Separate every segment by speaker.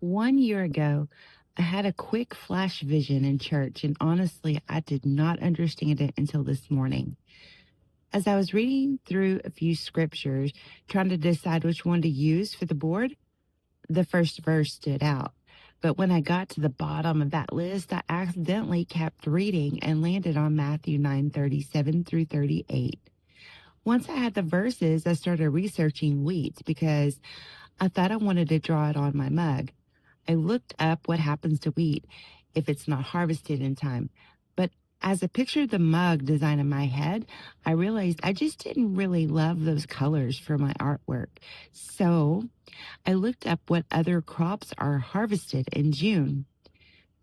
Speaker 1: 1 year ago, I had a quick flash vision in church, and honestly, I did not understand it until this morning. As I was reading through a few scriptures, trying to decide which one to use for the board, the first verse stood out. But when I got to the bottom of that list, I accidentally kept reading and landed on Matthew 9:37 through 38. Once I had the verses, I started researching wheat because I thought I wanted to draw it on my mug. I looked up what happens to wheat if it's not harvested in time. But as I pictured the mug design in my head, I realized I just didn't really love those colors for my artwork. So I looked up what other crops are harvested in June.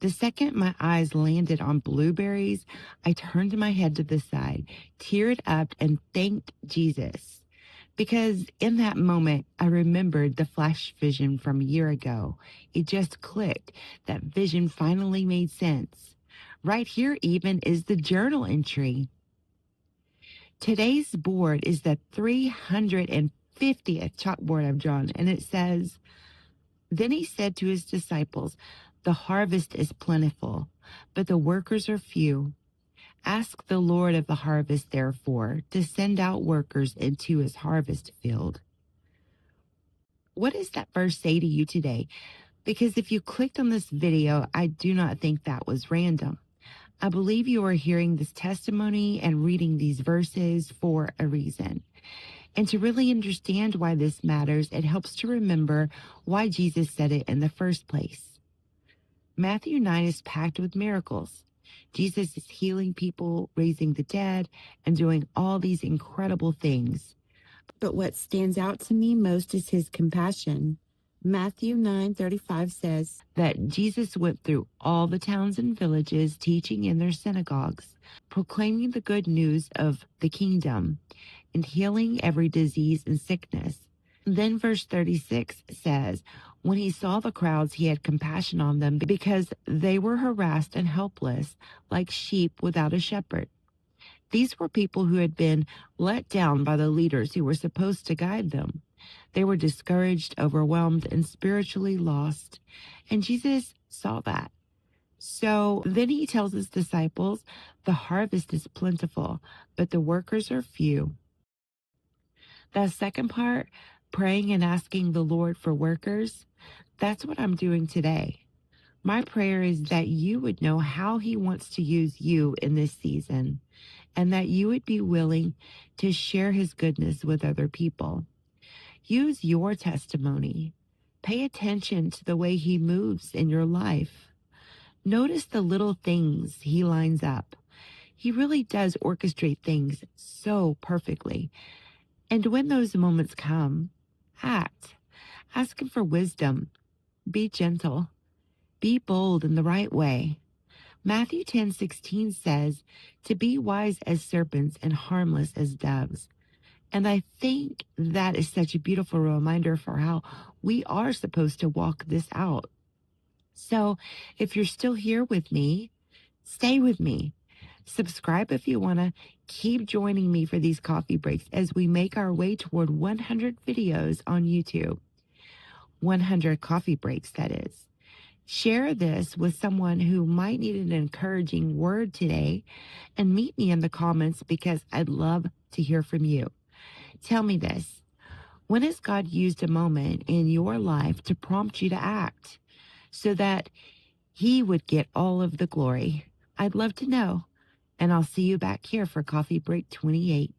Speaker 1: The second my eyes landed on blueberries, I turned my head to the side, teared up, and thanked Jesus. Because in that moment, I remembered the flash vision from a year ago. It just clicked. That vision finally made sense. Right here even is the journal entry. Today's board is the 350th chalkboard I've drawn, and it says, "Then he said to his disciples, 'The harvest is plentiful, but the workers are few. Ask the Lord of the harvest, therefore, to send out workers into his harvest field.'" What does that verse say to you today? Because if you clicked on this video, I do not think that was random. I believe you are hearing this testimony and reading these verses for a reason. And to really understand why this matters, it helps to remember why Jesus said it in the first place. Matthew 9 is packed with miracles. Jesus is healing people, raising the dead, and doing all these incredible things. But what stands out to me most is his compassion. Matthew 9:35 says that Jesus went through all the towns and villages, teaching in their synagogues, proclaiming the good news of the kingdom, and healing every disease and sickness. Then verse 36 says, when he saw the crowds, he had compassion on them because they were harassed and helpless, like sheep without a shepherd. These were people who had been let down by the leaders who were supposed to guide them. They were discouraged, overwhelmed, and spiritually lost. And Jesus saw that. So then he tells his disciples, the harvest is plentiful, but the workers are few. That second part, praying and asking the Lord for workers, that's what I'm doing today. My prayer is that you would know how he wants to use you in this season, and that you would be willing to share his goodness with other people. Use your testimony. Pay attention to the way he moves in your life. Notice the little things he lines up. He really does orchestrate things so perfectly. And when those moments come, act. Ask him for wisdom. Be gentle. Be bold in the right way. Matthew 10:16 says, to be wise as serpents and harmless as doves. And I think that is such a beautiful reminder for how we are supposed to walk this out. So if you're still here with me, stay with me. Subscribe if you want to. Keep joining me for these coffee breaks as we make our way toward 100 videos on YouTube. 100 coffee breaks, that is. Share this with someone who might need an encouraging word today, and meet me in the comments because I'd love to hear from you. Tell me this. When has God used a moment in your life to prompt you to act so that he would get all of the glory? I'd love to know. And I'll see you back here for Coffee Break 28.